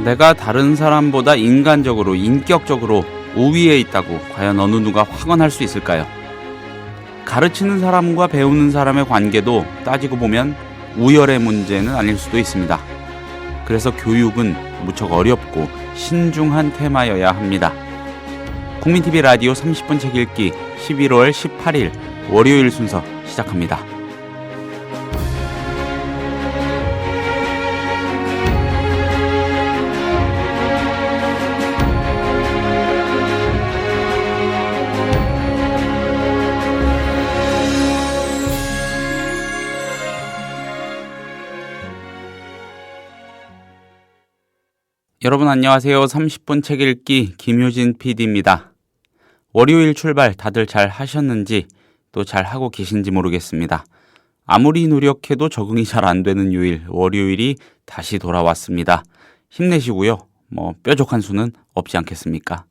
내가 다른 사람보다 인간적으로, 인격적으로 우위에 있다고 과연 어느 누가 확언할 수 있을까요? 가르치는 사람과 배우는 사람의 관계도 따지고 보면 우열의 문제는 아닐 수도 있습니다. 그래서 교육은 무척 어렵고 신중한 테마여야 합니다. 국민TV 라디오 30분 책 읽기 11월 18일 월요일 순서 시작합니다. 여러분 안녕하세요. 30분 책 읽기 김효진 PD입니다. 월요일 출발 다들 잘 하셨는지 또 잘 하고 계신지 모르겠습니다. 아무리 노력해도 적응이 잘 안 되는 요일 월요일이 다시 돌아왔습니다. 힘내시고요. 뾰족한 수는 없지 않겠습니까?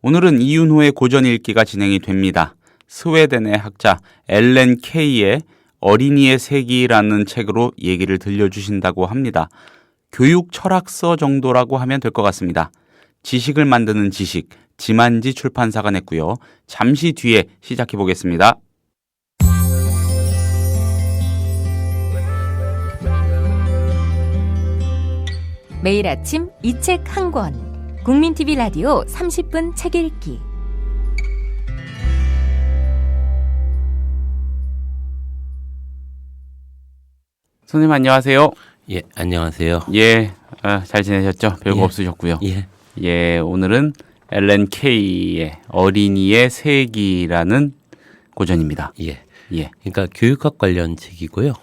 오늘은 이윤호의 고전 읽기가 진행이 됩니다. 스웨덴의 학자 엘렌 케이의 어린이의 세기라는 책으로 얘기를 들려주신다고 합니다. 교육 철학서 정도라고 하면 될 것 같습니다. 지식을 만드는 지식, 지만지 출판사가 냈고요. 잠시 뒤에 시작해 보겠습니다. 매일 아침 이 책 한 권. 국민TV 라디오 30분 책 읽기. 선생님 안녕하세요. 예, 안녕하세요. 예, 잘 지내셨죠? 별거 없으셨고요. 예, 오늘은 엘렌 케이의 어린이의 세기라는 고전입니다. 예. 그러니까 교육학 관련 책이고요.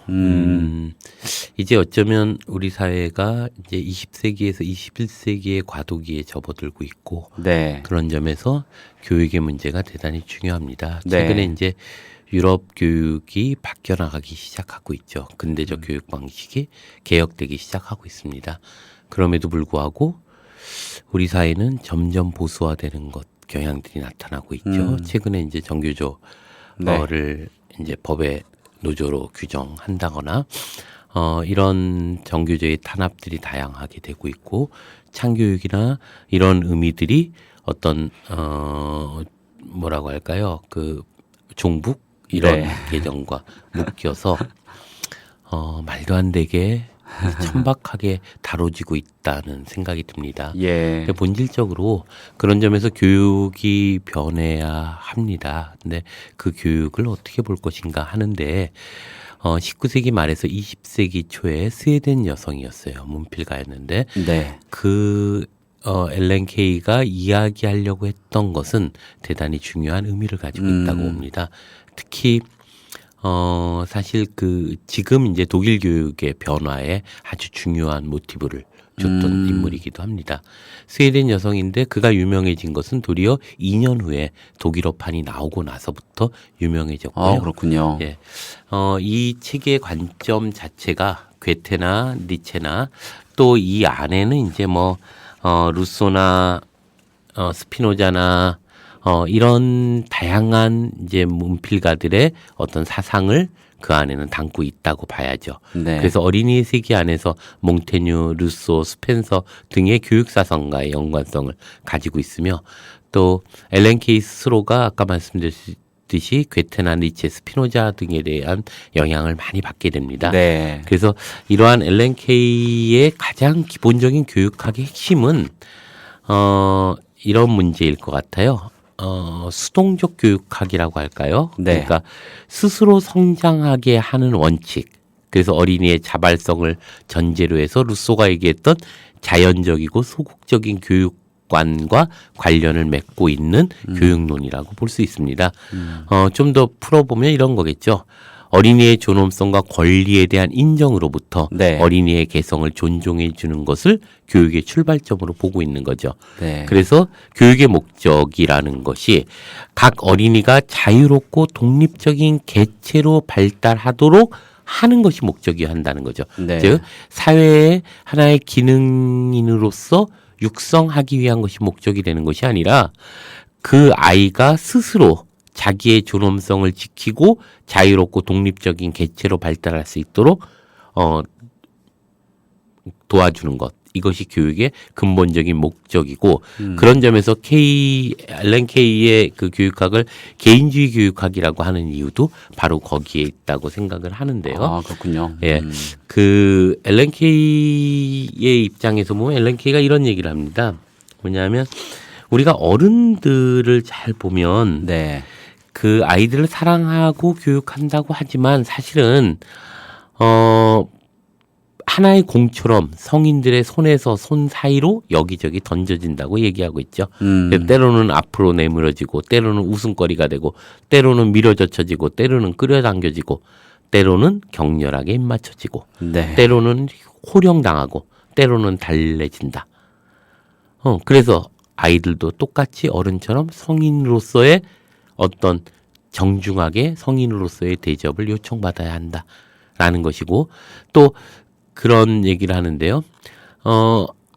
이제 어쩌면 우리 사회가 이제 20세기에서 21세기의 과도기에 접어들고 있고, 네. 그런 점에서 교육의 문제가 대단히 중요합니다. 네. 최근에 이제 유럽 교육이 바뀌어나가기 시작하고 있죠. 근대적 교육 방식이 개혁되기 시작하고 있습니다. 그럼에도 불구하고 우리 사회는 점점 보수화되는 경향들이 나타나고 있죠. 최근에 이제 정교조를 이제 법의 노조로 규정한다거나 이런 정교조의 탄압들이 다양하게 되고 있고, 창교육이나 이런 의미들이 어떤 뭐라고 할까요? 그 종북 이런 계정과 묶여서 말도 안 되게 천박하게 다뤄지고 있다는 생각이 듭니다. 예. 본질적으로 그런 점에서 교육이 변해야 합니다. 근데 그 교육을 어떻게 볼 것인가 하는데 19세기 말에서 20세기 초에 스웨덴 여성이었어요. 문필가였는데 네. 엘렌 케이가 이야기하려고 했던 것은 대단히 중요한 의미를 가지고 있다고 봅니다. 특히 사실 지금 이제 독일 교육의 변화에 아주 중요한 모티브를 줬던 인물이기도 합니다. 스웨덴 여성인데 그가 유명해진 것은 도리어 2년 후에 독일어판이 나오고 나서부터 유명해졌고요. 그렇군요. 예. 이 책의 관점 자체가 괴테나 니체나 또 이 안에는 이제 루소나 스피노자나 이런 다양한 이제 문필가들의 어떤 사상을 그 안에는 담고 있다고 봐야죠. 네. 그래서 어린이의 세계 안에서 몽테뉴, 루소, 스펜서 등의 교육 사상과의 연관성을 가지고 있으며, 또 엘렌 케이 스스로가 아까 말씀드렸듯이 괴테나 니체, 스피노자 등에 대한 영향을 많이 받게 됩니다. 네. 그래서 이러한 엘렌 케이의 가장 기본적인 교육학의 핵심은 이런 문제일 것 같아요. 수동적 교육학이라고 할까요? 네. 그러니까 스스로 성장하게 하는 원칙. 그래서 어린이의 자발성을 전제로 해서 루소가 얘기했던 자연적이고 소극적인 교육관과 관련을 맺고 있는 교육론이라고 볼 수 있습니다. 좀 더 풀어보면 이런 거겠죠. 어린이의 존엄성과 권리에 대한 인정으로부터 어린이의 개성을 존중해 주는 것을 교육의 출발점으로 보고 있는 거죠. 네. 그래서 교육의 목적이라는 것이 각 어린이가 자유롭고 독립적인 개체로 발달하도록 하는 것이 목적이어야 한다는 거죠. 네. 즉 사회의 하나의 기능인으로서 육성하기 위한 것이 목적이 되는 것이 아니라 그 아이가 스스로 자기의 존엄성을 지키고 자유롭고 독립적인 개체로 발달할 수 있도록 도와주는 것. 이것이 교육의 근본적인 목적이고 그런 점에서 앨런 케이의 그 교육학을 개인주의 교육학이라고 하는 이유도 바로 거기에 있다고 생각을 하는데요. 아, 그렇군요. 예, 그 앨런 케이의 입장에서 보면 앨런 케이가 이런 얘기를 합니다. 뭐냐면 우리가 어른들을 잘 보면 네. 그 아이들을 사랑하고 교육한다고 하지만 사실은 하나의 공처럼 성인들의 손에서 손 사이로 여기저기 던져진다고 얘기하고 있죠. 때로는 앞으로 내밀어지고 때로는 웃음거리가 되고 때로는 밀어젖혀지고 때로는 끌어당겨지고 때로는 격렬하게 입맞춰지고 네. 때로는 호령당하고 때로는 달래진다. 그래서 아이들도 똑같이 어른처럼 성인으로서의 어떤 정중하게 성인으로서의 대접을 요청받아야 한다라는 것이고 또 그런 얘기를 하는데요.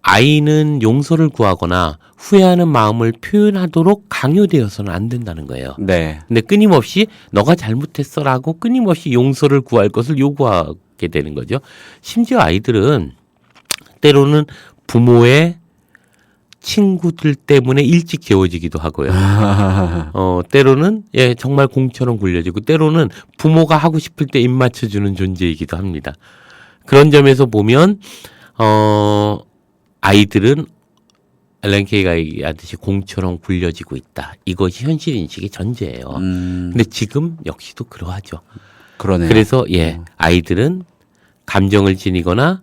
아이는 용서를 구하거나 후회하는 마음을 표현하도록 강요되어서는 안 된다는 거예요. 네. 근데 끊임없이 너가 잘못했어라고 끊임없이 용서를 구할 것을 요구하게 되는 거죠. 심지어 아이들은 때로는 부모의 친구들 때문에 일찍 재워지기도 하고요. 때로는 정말 공처럼 굴려지고 때로는 부모가 하고 싶을 때 입 맞춰주는 존재이기도 합니다. 그런 점에서 보면 아이들은 앨런 케이가 얘기하듯이 공처럼 굴려지고 있다. 이것이 현실 인식의 전제예요. 근데 지금 역시도 그러하죠. 그러네요. 그래서 아이들은 감정을 지니거나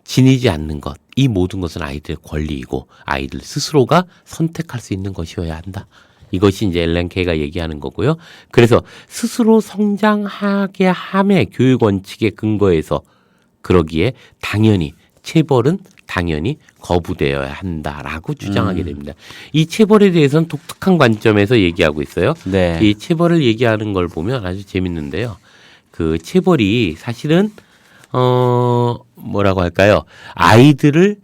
지니지 않는 것, 이 모든 것은 아이들의 권리이고 아이들 스스로가 선택할 수 있는 것이어야 한다. 이것이 이제 앨런 케이가 얘기하는 거고요. 그래서 스스로 성장하게 함의 교육 원칙의 근거에서 그러기에 당연히 체벌은 당연히 거부되어야 한다라고 주장하게 됩니다. 이 체벌에 대해서는 독특한 관점에서 얘기하고 있어요. 네. 이 체벌을 얘기하는 걸 보면 아주 재밌는데요. 그 체벌이 사실은 뭐라고 할까요? 아이들을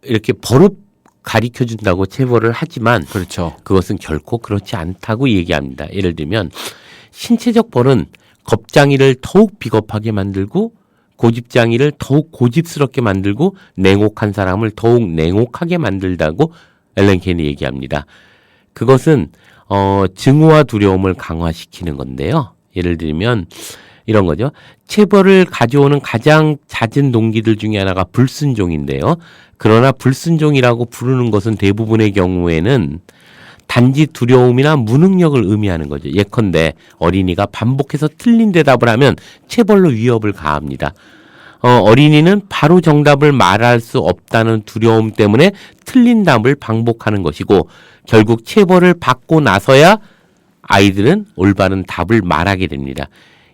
이렇게 버릇 가르쳐 준다고 체벌을 하지만 그렇죠. 그것은 결코 그렇지 않다고 얘기합니다. 예를 들면 신체적 벌은 겁장이를 더욱 비겁하게 만들고 고집장이를 더욱 고집스럽게 만들고 냉혹한 사람을 더욱 냉혹하게 만들다고 앨런 케이는 얘기합니다. 그것은 증오와 두려움을 강화시키는 건데요. 예를 들면 이런 거죠. 체벌을 가져오는 가장 잦은 동기들 중에 하나가 불순종인데요. 그러나 불순종이라고 부르는 것은 대부분의 경우에는 단지 두려움이나 무능력을 의미하는 거죠. 예컨대 어린이가 반복해서 틀린 대답을 하면 체벌로 위협을 가합니다. 어린이는 바로 정답을 말할 수 없다는 두려움 때문에 틀린 답을 반복하는 것이고 결국 체벌을 받고 나서야 아이들은 올바른 답을 말하게 됩니다.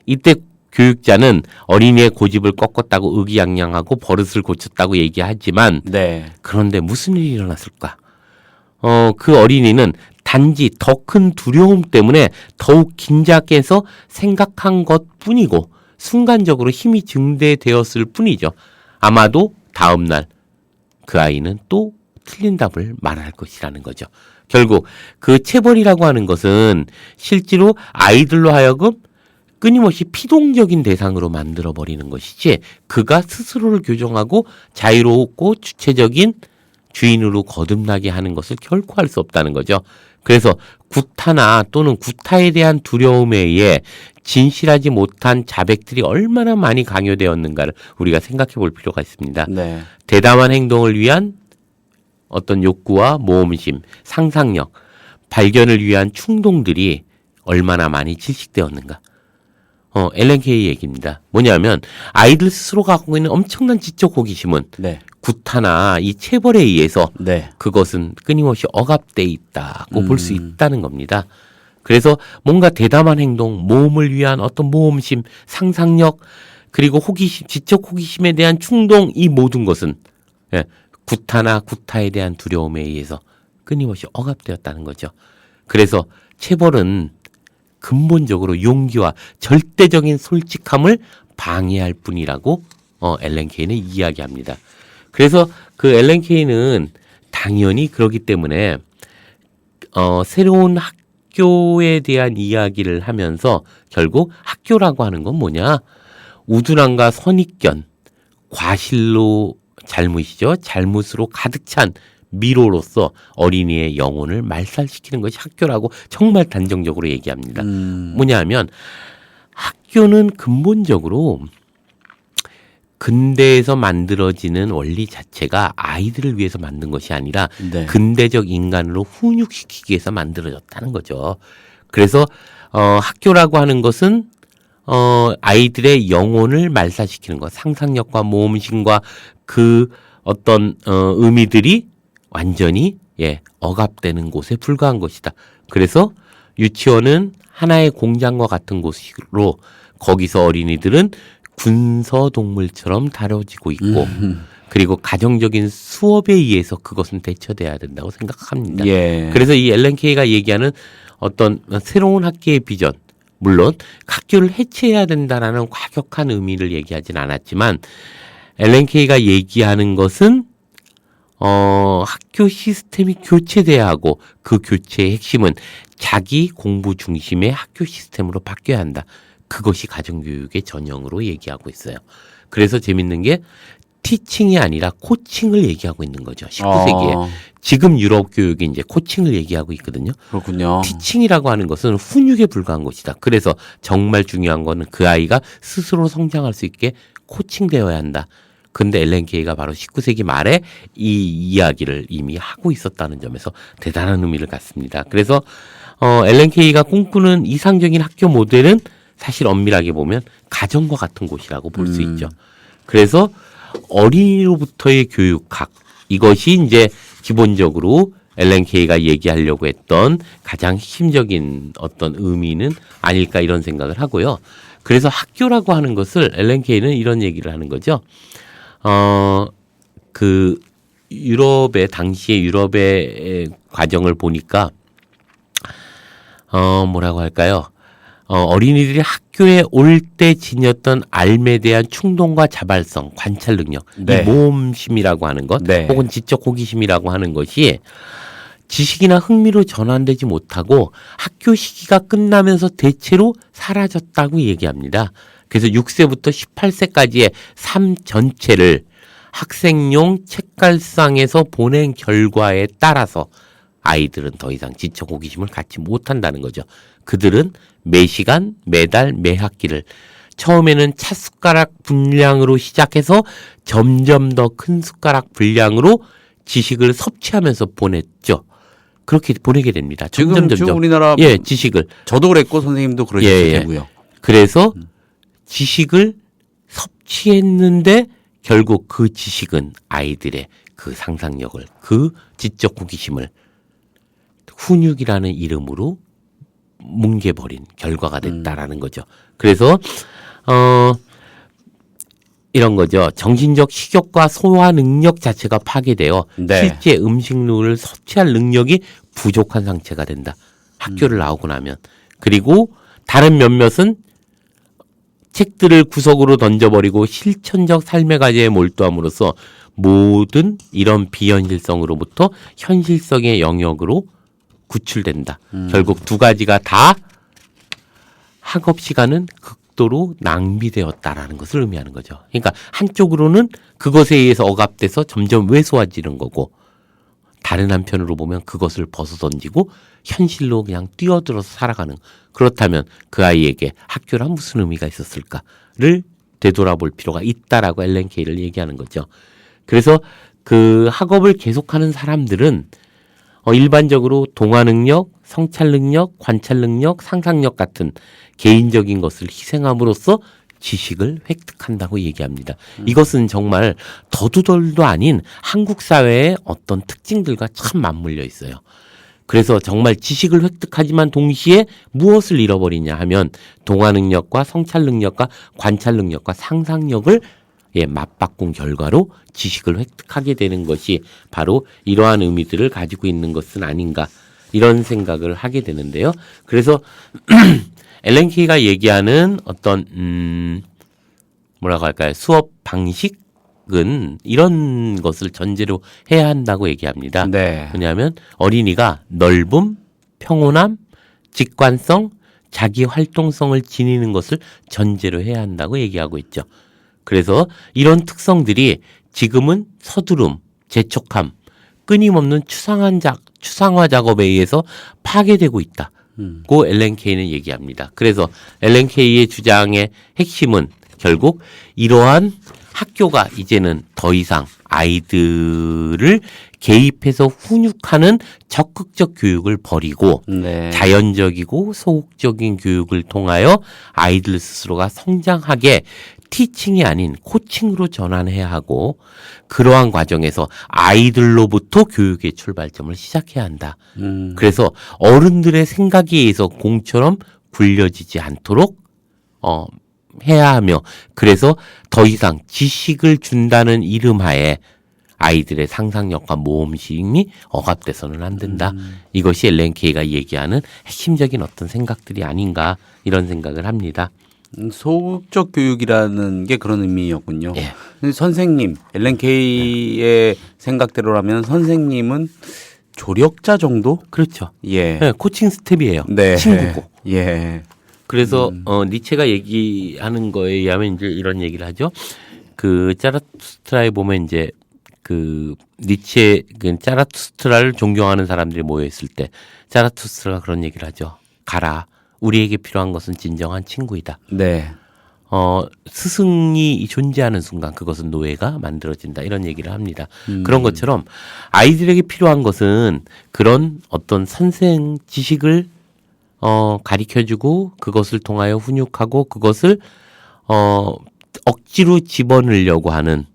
이때 교육자는 어린이의 고집을 꺾었다고 의기양양하고 버릇을 고쳤다고 얘기하지만 네. 그런데 무슨 일이 일어났을까? 그 어린이는 단지 더 큰 두려움 때문에 더욱 긴장해서 생각한 것뿐이고 순간적으로 힘이 증대되었을 뿐이죠. 아마도 다음 날 그 아이는 또 틀린 답을 말할 것이라는 거죠. 결국 그 체벌이라고 하는 것은 실제로 아이들로 하여금 끊임없이 피동적인 대상으로 만들어버리는 것이지 그가 스스로를 교정하고 자유롭고 주체적인 주인으로 거듭나게 하는 것을 결코 할 수 없다는 거죠. 그래서 구타나 또는 구타에 대한 두려움에 의해 진실하지 못한 자백들이 얼마나 많이 강요되었는가를 우리가 생각해 볼 필요가 있습니다. 네. 대담한 행동을 위한 어떤 욕구와 모험심, 상상력, 발견을 위한 충동들이 얼마나 많이 질식되었는가. 앨런 케이 얘기입니다. 뭐냐면 아이들 스스로가 갖고 있는 엄청난 지적 호기심은 네. 구타나 이 체벌에 의해서 네. 그것은 끊임없이 억압돼 있다고 볼 수 있다는 겁니다. 그래서 뭔가 대담한 행동, 모험을 위한 어떤 모험심, 상상력, 그리고 호기심, 지적 호기심에 대한 충동, 이 모든 것은 구타나 구타에 대한 두려움에 의해서 끊임없이 억압되었다는 거죠. 그래서 체벌은 근본적으로 용기와 절대적인 솔직함을 방해할 뿐이라고 앨런 케이는 이야기합니다. 그래서 그 앨런 케이는 당연히 그렇기 때문에 새로운 학교에 대한 이야기를 하면서 결국 학교라고 하는 건 뭐냐? 우둔함과 선입견, 과실로 잘못이죠. 잘못으로 가득 찬 미로로서 어린이의 영혼을 말살시키는 것이 학교라고 정말 단정적으로 얘기합니다. 뭐냐 하면 학교는 근본적으로 근대에서 만들어지는 원리 자체가 아이들을 위해서 만든 것이 아니라 네. 근대적 인간으로 훈육시키기 위해서 만들어졌다는 거죠. 그래서 학교라고 하는 것은 아이들의 영혼을 말살시키는 것, 상상력과 모험심과 그 어떤 의미들이 완전히 억압되는 곳에 불과한 것이다. 그래서 유치원은 하나의 공장과 같은 곳으로 거기서 어린이들은 군서동물처럼 다뤄지고 있고 그리고 가정적인 수업에 의해서 그것은 대처돼야 된다고 생각합니다. 예. 그래서 이 앨런 케이가 얘기하는 어떤 새로운 학교의 비전, 물론 학교를 해체해야 된다라는 과격한 의미를 얘기하진 않았지만 앨런 케이가 얘기하는 것은 학교 시스템이 교체돼야 하고 그 교체의 핵심은 자기 공부 중심의 학교 시스템으로 바뀌어야 한다. 그것이 가정교육의 전형으로 얘기하고 있어요. 그래서 재밌는 게 티칭이 아니라 코칭을 얘기하고 있는 거죠. 19세기에. 지금 유럽 교육이 이제 코칭을 얘기하고 있거든요. 그렇군요. 티칭이라고 하는 것은 훈육에 불과한 것이다. 그래서 정말 중요한 거는 그 아이가 스스로 성장할 수 있게 코칭되어야 한다. 근데 앨런 케이가 바로 19세기 말에 이 이야기를 이미 하고 있었다는 점에서 대단한 의미를 갖습니다. 그래서 앨런 케이가 꿈꾸는 이상적인 학교 모델은 사실 엄밀하게 보면 가정과 같은 곳이라고 볼 수 있죠. 그래서 어린이로부터의 교육학, 이것이 이제 기본적으로 앨런 케이가 얘기하려고 했던 가장 핵심적인 어떤 의미는 아닐까 이런 생각을 하고요. 그래서 학교라고 하는 것을 앨런 케이는 이런 얘기를 하는 거죠. 그 유럽의 당시의 유럽의 과정을 보니까 뭐라고 할까요? 어린이들이 학교에 올 때 지녔던 삶에 대한 충동과 자발성, 관찰 능력, 네. 이 모험심이라고 하는 것, 네. 혹은 지적 호기심이라고 하는 것이 지식이나 흥미로 전환되지 못하고 학교 시기가 끝나면서 대체로 사라졌다고 얘기합니다. 그래서 6세부터 18세까지의 삶 전체를 학생용 책갈상에서 보낸 결과에 따라서 아이들은 더 이상 지적 호기심을 갖지 못한다는 거죠. 그들은 매 시간, 매달, 매 학기를 처음에는 차 숟가락 분량으로 시작해서 점점 더 큰 숟가락 분량으로 지식을 섭취하면서 보냈죠. 그렇게 보내게 됩니다. 지금 점점 우리나라 지식을 저도 그랬고 선생님도 그러셨을 테고요. 그래서 지식을 섭취했는데 결국 그 지식은 아이들의 그 상상력을, 그 지적 호기심을 훈육이라는 이름으로 뭉개버린 결과가 됐다라는 거죠. 그래서 이런 거죠. 정신적 식욕과 소화 능력 자체가 파괴되어 네. 실제 음식물을 섭취할 능력이 부족한 상태가 된다. 학교를 나오고 나면. 그리고 다른 몇몇은 책들을 구석으로 던져버리고 실천적 삶의 과제에 몰두함으로써 모든 이런 비현실성으로부터 현실성의 영역으로 구출된다. 결국 두 가지가 다 학업 시간은 극도로 낭비되었다라는 것을 의미하는 거죠. 그러니까 한쪽으로는 그것에 의해서 억압돼서 점점 왜소해지는 거고 다른 한편으로 보면 그것을 벗어던지고 현실로 그냥 뛰어들어서 살아가는. 그렇다면 그 아이에게 학교란 무슨 의미가 있었을까를 되돌아볼 필요가 있다라고 앨런 케이를 얘기하는 거죠. 그래서 그 학업을 계속하는 사람들은 일반적으로 동화 능력, 성찰 능력, 관찰 능력, 상상력 같은 개인적인 것을 희생함으로써 지식을 획득한다고 얘기합니다. 이것은 정말 더두덜도 아닌 한국 사회의 어떤 특징들과 참 맞물려 있어요. 그래서 정말 지식을 획득하지만 동시에 무엇을 잃어버리냐 하면 동화 능력과 성찰 능력과 관찰 능력과 상상력을 맞바꾼 결과로 지식을 획득하게 되는 것이 바로 이러한 의미들을 가지고 있는 것은 아닌가 이런 생각을 하게 되는데요. 그래서 앨런 케이가 얘기하는 어떤 뭐라고 할까요? 수업 방식은 이런 것을 전제로 해야 한다고 얘기합니다. 네. 왜냐하면 어린이가 넓음, 평온함, 직관성, 자기 활동성을 지니는 것을 전제로 해야 한다고 얘기하고 있죠. 그래서 이런 특성들이 지금은 서두름, 재촉함, 끊임없는 추상화 작업에 의해서 파괴되고 있다고 앨런 케이는 얘기합니다. 그래서 앨런 케이의 주장의 핵심은 결국 이러한 학교가 이제는 더 이상 아이들을 개입해서 훈육하는 적극적 교육을 버리고 네. 자연적이고 소극적인 교육을 통하여 아이들 스스로가 성장하게 티칭이 아닌 코칭으로 전환해야 하고 그러한 과정에서 아이들로부터 교육의 출발점을 시작해야 한다. 그래서 어른들의 생각에 의해서 공처럼 굴려지지 않도록 해야 하며 그래서 더 이상 지식을 준다는 이름하에 아이들의 상상력과 모험심이 억압돼서는 안 된다. 이것이 앨런 케이가 얘기하는 핵심적인 어떤 생각들이 아닌가 이런 생각을 합니다. 소극적 교육이라는 게 그런 의미였군요. 예. 근데 선생님, 앨런 케이의 생각대로라면 선생님은 조력자 정도? 그렇죠. 예. 네, 코칭 스텝이에요. 네. 친구고. 예. 그래서 니체가 얘기하는 거에 의하면 이제 이런 얘기를 하죠. 그 짜라투스트라에 보면 이제 그 니체 그 짜라투스트라를 존경하는 사람들이 모여 있을 때 짜라투스트라가 그런 얘기를 하죠. 가라. 우리에게 필요한 것은 진정한 친구이다. 네. 스승이 존재하는 순간 그것은 노예가 만들어진다. 이런 얘기를 합니다. 그런 것처럼 아이들에게 필요한 것은 그런 어떤 선생 지식을 가르쳐주고 그것을 통하여 훈육하고 그것을 억지로 집어넣으려고 하는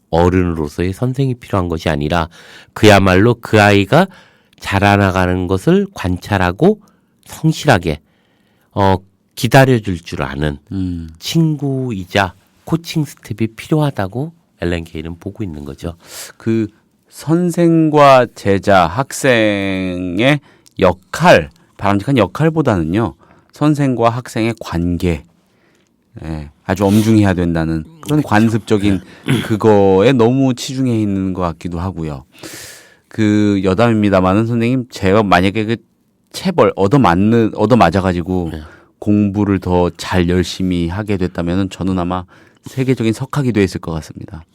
어른으로서의 선생이 필요한 것이 아니라 그야말로 그 아이가 자라나가는 것을 관찰하고 성실하게 기다려줄 줄 아는 친구이자 코칭 스텝이 필요하다고 앨런 케이는 보고 있는 거죠. 그 선생과 제자, 학생의 역할, 바람직한 역할보다는요, 선생과 학생의 관계, 예, 아주 엄중해야 된다는 그런 관습적인 그거에 너무 치중해 있는 것 같기도 하고요. 그 여담입니다만은 선생님, 제가 만약에 그 체벌 얻어맞아가지고 공부를 더 잘 열심히 하게 됐다면은 저는 아마 세계적인 석학이 됐을 것 같습니다.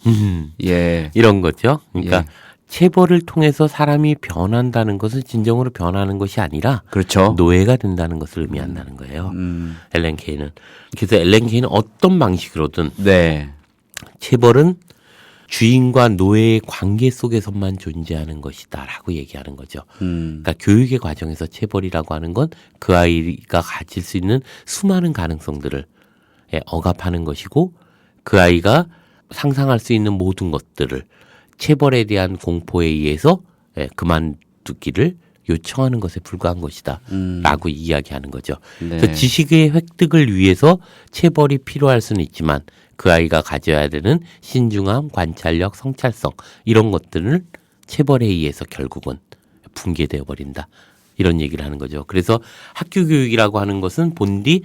예. 이런 거죠. 그러니까 예. 체벌을 통해서 사람이 변한다는 것은 진정으로 변하는 것이 아니라 그렇죠. 노예가 된다는 것을 의미한다는 거예요. 앨런 케이는. 그래서 앨런 케이는 어떤 방식으로든 네. 체벌은 주인과 노예의 관계 속에서만 존재하는 것이다라고 얘기하는 거죠. 그러니까 교육의 과정에서 체벌이라고 하는 건 그 아이가 가질 수 있는 수많은 가능성들을 억압하는 것이고 그 아이가 상상할 수 있는 모든 것들을 체벌에 대한 공포에 의해서 그만두기를 요청하는 것에 불과한 것이다 라고 이야기하는 거죠. 네. 그래서 지식의 획득을 위해서 체벌이 필요할 수는 있지만 그 아이가 가져야 되는 신중함, 관찰력, 성찰성 이런 것들을 체벌에 의해서 결국은 붕괴되어 버린다. 이런 얘기를 하는 거죠. 그래서 학교 교육이라고 하는 것은 본디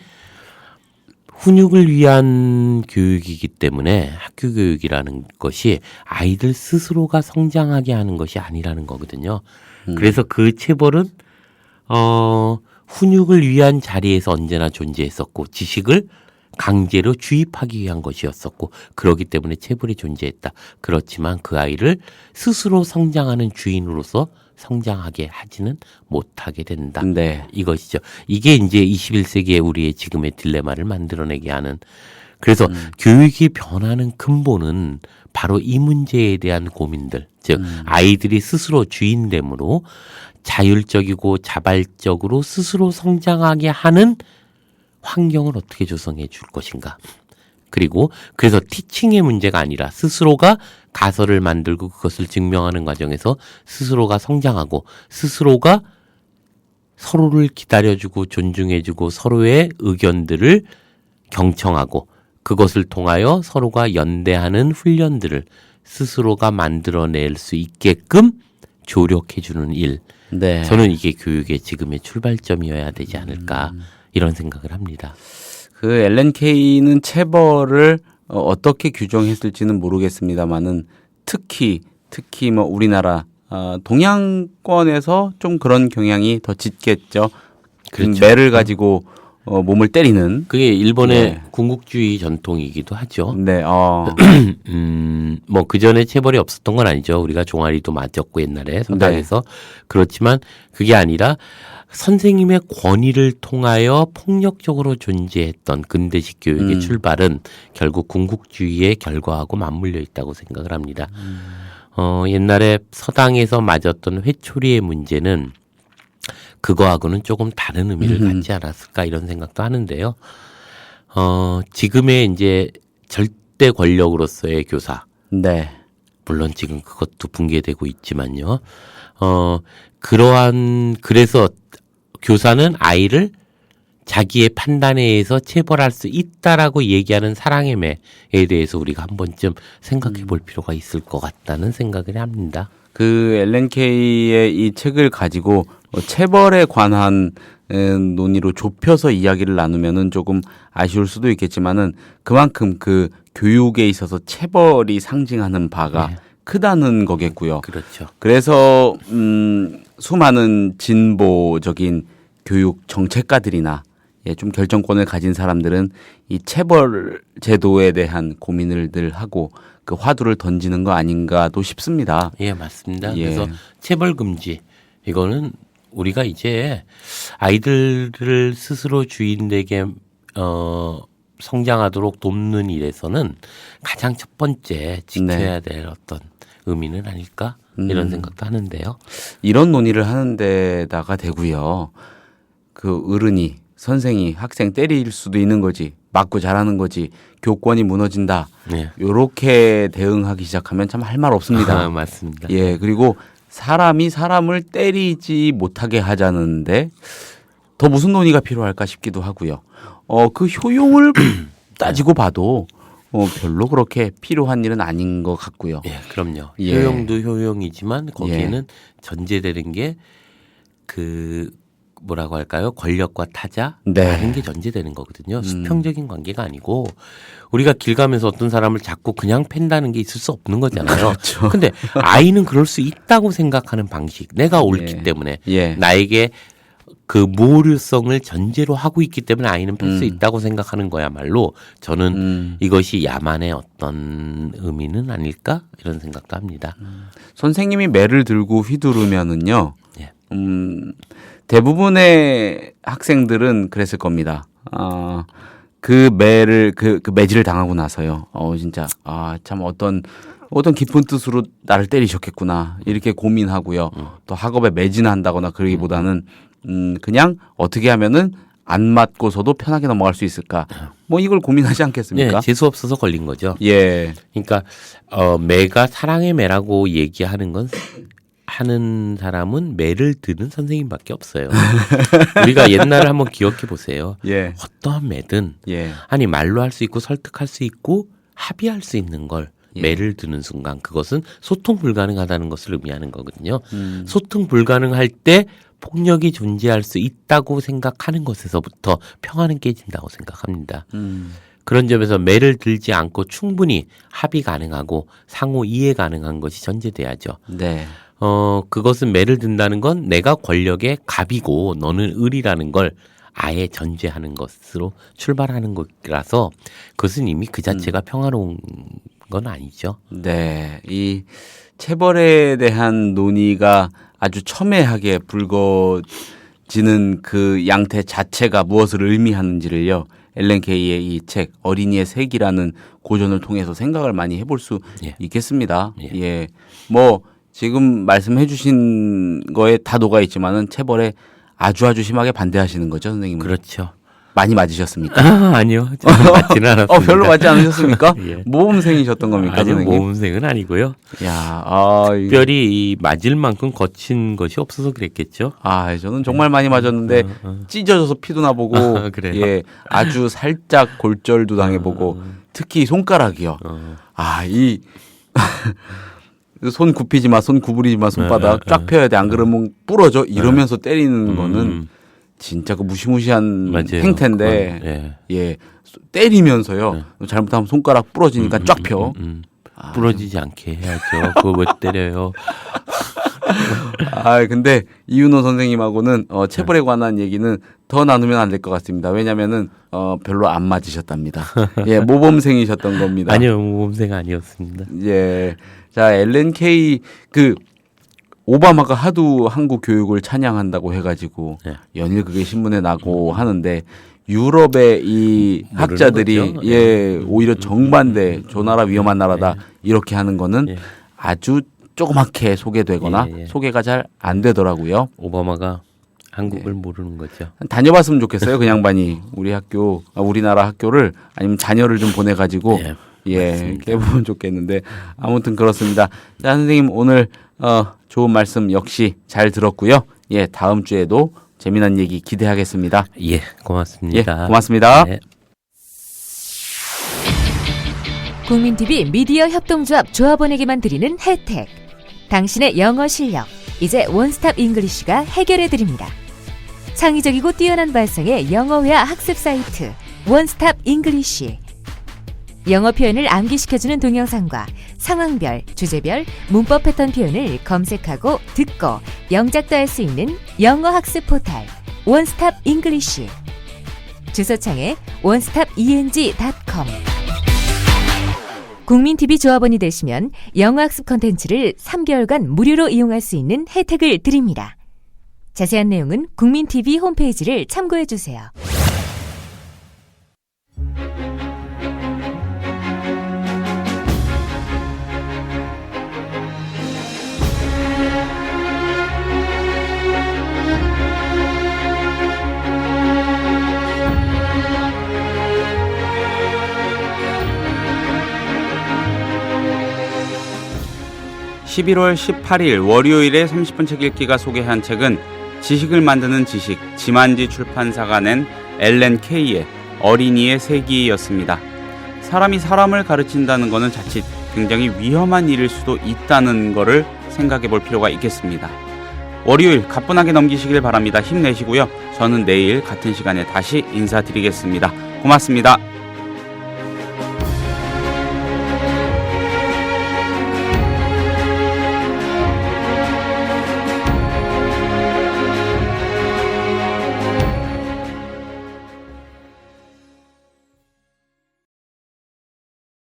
훈육을 위한 교육이기 때문에 학교 교육이라는 것이 아이들 스스로가 성장하게 하는 것이 아니라는 거거든요. 그래서 그 체벌은 훈육을 위한 자리에서 언제나 존재했었고 지식을 강제로 주입하기 위한 것이었었고 그렇기 때문에 체벌이 존재했다. 그렇지만 그 아이를 스스로 성장하는 주인으로서 성장하게 하지는 못하게 된다. 네. 이것이죠. 이게 이제 21세기의 우리의 지금의 딜레마를 만들어내게 하는. 그래서 교육이 변하는 근본은 바로 이 문제에 대한 고민들. 즉 아이들이 스스로 주인됨으로 자율적이고 자발적으로 스스로 성장하게 하는 환경을 어떻게 조성해 줄 것인가. 그리고 그래서 티칭의 문제가 아니라 스스로가 가설을 만들고 그것을 증명하는 과정에서 스스로가 성장하고 스스로가 서로를 기다려주고 존중해주고 서로의 의견들을 경청하고 그것을 통하여 서로가 연대하는 훈련들을 스스로가 만들어낼 수 있게끔 조력해주는 일. 네. 저는 이게 교육의 지금의 출발점이어야 되지 않을까 이런 생각을 합니다. 그 앨런 케이는 체벌을 어떻게 규정했을지는 모르겠습니다만은 특히 뭐 우리나라 동양권에서 좀 그런 경향이 더 짙겠죠. 그렇죠. 매를 가지고 몸을 때리는. 그게 일본의 네. 군국주의 전통이기도 하죠. 네, 뭐 그전에 체벌이 없었던 건 아니죠. 우리가 종아리도 맞았고 옛날에 서당에서. 그렇지만 그게 아니라 선생님의 권위를 통하여 폭력적으로 존재했던 근대식 교육의 출발은 결국 군국주의의 결과하고 맞물려 있다고 생각을 합니다. 옛날에 서당에서 맞았던 회초리의 문제는 그거하고는 조금 다른 의미를 갖지 않았을까 이런 생각도 하는데요. 지금의 이제 절대 권력으로서의 교사. 네. 물론 지금 그것도 붕괴되고 있지만요. 그래서 교사는 아이를 자기의 판단에 의해서 체벌할 수 있다라고 얘기하는 사랑의 매에 대해서 우리가 한 번쯤 생각해 볼 필요가 있을 것 같다는 생각을 합니다. 그 엘렌 케이의 이 책을 가지고 체벌에 관한 논의로 좁혀서 이야기를 나누면은 조금 아쉬울 수도 있겠지만은 그만큼 그 교육에 있어서 체벌이 상징하는 바가 네. 크다는 거겠고요. 그렇죠. 그래서 수많은 진보적인 교육 정책가들이나 좀 결정권을 가진 사람들은 이 체벌 제도에 대한 고민을 늘 하고 그 화두를 던지는 거 아닌가도 싶습니다. 예, 맞습니다. 예. 그래서 체벌 금지 이거는 우리가 이제 아이들을 스스로 주인되게 성장하도록 돕는 일에서는 가장 첫 번째 지켜야 될 어떤 의미는 아닐까 이런 생각도 하는데요. 이런 논의를 하는 데다가 되고요. 그 어른이 선생이 학생 때릴 수도 있는 거지. 맞고 자라는 거지. 교권이 무너진다. 네. 요렇게 대응하기 시작하면 참 할 말 없습니다. 맞습니다. 예, 그리고 사람이 사람을 때리지 못하게 하자는데 더 무슨 논의가 필요할까 싶기도 하고요. 그 효용을 따지고 봐도 별로 그렇게 필요한 일은 아닌 것 같고요. 예, 그럼요. 예. 효용도 효용이지만 거기에는 전제되는 게 뭐라고 할까요? 권력과 타자 네. 다른 게 전제되는 거거든요. 수평적인 관계가 아니고 우리가 길 가면서 어떤 사람을 자꾸 그냥 팬다는 게 있을 수 없는 거잖아요. 그렇죠. 근데 아이는 그럴 수 있다고 생각하는 방식. 내가 옳기 예. 때문에 예. 나에게 그 모류성을 전제로 하고 있기 때문에 아이는 팰 수 있다고 생각하는 거야말로 저는 이것이 야만의 어떤 의미는 아닐까 이런 생각도 합니다. 선생님이 매를 들고 휘두르면은요. 예. 대부분의 학생들은 그랬을 겁니다. 그 매를 그 매질을 당하고 나서요. 진짜 참 어떤 깊은 뜻으로 나를 때리셨겠구나 이렇게 고민하고요. 또 학업에 매진한다거나 그러기보다는 그냥 어떻게 하면은 안 맞고서도 편하게 넘어갈 수 있을까? 뭐 이걸 고민하지 않겠습니까? 예, 재수 없어서 걸린 거죠. 예. 그러니까 매가 사랑의 매라고 얘기하는 건 하는 사람은 매를 드는 선생님밖에 없어요. 우리가 옛날을 한번 기억해 보세요. 예. 어떠한 매든 예. 아니 말로 할 수 있고 설득할 수 있고 합의할 수 있는 걸 예. 매를 드는 순간 그것은 소통 불가능하다는 것을 의미하는 거거든요. 소통 불가능할 때 폭력이 존재할 수 있다고 생각하는 것에서부터 평화는 깨진다고 생각합니다. 그런 점에서 매를 들지 않고 충분히 합의 가능하고 상호 이해 가능한 것이 전제돼야죠. 네. 그것은 매를 든다는 건 내가 권력의 갑이고 너는 을이라는 걸 아예 전제하는 것으로 출발하는 것이라서 그것은 이미 그 자체가 평화로운 건 아니죠. 네. 이 체벌에 대한 논의가 아주 첨예하게 불거지는 그 양태 자체가 무엇을 의미하는지를요. 엘렌 케이의 이 책 어린이의 색이라는 고전을 통해서 생각을 많이 해볼 수 예. 있겠습니다. 예. 예. 뭐 지금 말씀해 주신 거에 다 녹아 있지만은 체벌에 아주 심하게 반대하시는 거죠, 선생님은? 그렇죠. 많이 맞으셨습니까? 아니요. 저는 맞지는 않았습니다. 별로 맞지 않으셨습니까? 예. 모범생이셨던 겁니까, 아니요, 선생님? 모범생은 아니고요. 야, 특별히 이 맞을 만큼 거친 것이 없어서 그랬겠죠. 저는 정말 많이 맞았는데 찢어져서 피도 나보고, 그래요? 예, 아주 살짝 골절도 당해보고, 특히 손가락이요. 손 굽히지 마, 손 구부리지 마, 손바닥 쫙 펴야 돼. 안 그러면 부러져. 이러면서 때리는 거는 진짜 그 무시무시한 맞아요. 행태인데, 그건, 예, 때리면서요. 잘못하면 손가락 부러지니까 쫙 펴. 부러지지 않게 해야죠. 그거 왜 때려요? 근데 이윤호 선생님하고는 체벌에 관한 얘기는 더 나누면 안 될 것 같습니다. 왜냐면은 별로 안 맞으셨답니다. 예, 모범생이셨던 겁니다. 아니요, 모범생 아니었습니다. 예. 자, 엘렌 케이 오바마가 하도 한국 교육을 찬양한다고 해가지고 예. 연일 그게 신문에 나고 하는데 유럽의 이 학자들이 거죠. 예, 오히려 정반대 조나라 위험한 나라다 이렇게 하는 거는 예. 아주 조그맣게 소개되거나 예. 소개가 잘 안 되더라고요. 오바마가 한국을 모르는 거죠. 다녀봤으면 좋겠어요. 그 양반이 우리나라 학교를 아니면 자녀를 좀 보내가지고 예, 해보면 좋겠는데 아무튼 그렇습니다. 자, 선생님 오늘 좋은 말씀 역시 잘 들었고요. 예, 다음 주에도 재미난 얘기 기대하겠습니다. 예, 고맙습니다. 예, 고맙습니다. 네. 국민TV 미디어 협동조합 조합원에게만 드리는 혜택. 당신의 영어 실력, 이제 원스톱 잉글리쉬가 해결해드립니다. 창의적이고 뛰어난 발성의 영어회화 학습 사이트 원스톱 잉글리쉬. 영어 표현을 암기시켜주는 동영상과 상황별, 주제별, 문법 패턴 표현을 검색하고 듣고 영작도 할 수 있는 영어 학습 포탈 원스톱 잉글리쉬. 주소창에 onestopeng.com. 국민TV 조합원이 되시면 영어학습 콘텐츠를 3개월간 무료로 이용할 수 있는 혜택을 드립니다. 자세한 내용은 국민TV 홈페이지를 참고해주세요. (11월 18일) 월요일에 30분 책 읽기가 소개한 책은 지식을 만드는 지식 지만지 출판사가 낸 엘렌 케이의 어린이의 세기였습니다. 사람이 사람을 가르친다는 것은 자칫 굉장히 위험한 일일 수도 있다는 것을 생각해 볼 필요가 있겠습니다. 월요일 가뿐하게 넘기시길 바랍니다. 힘내시고요. 저는 내일 같은 시간에 다시 인사드리겠습니다. 고맙습니다.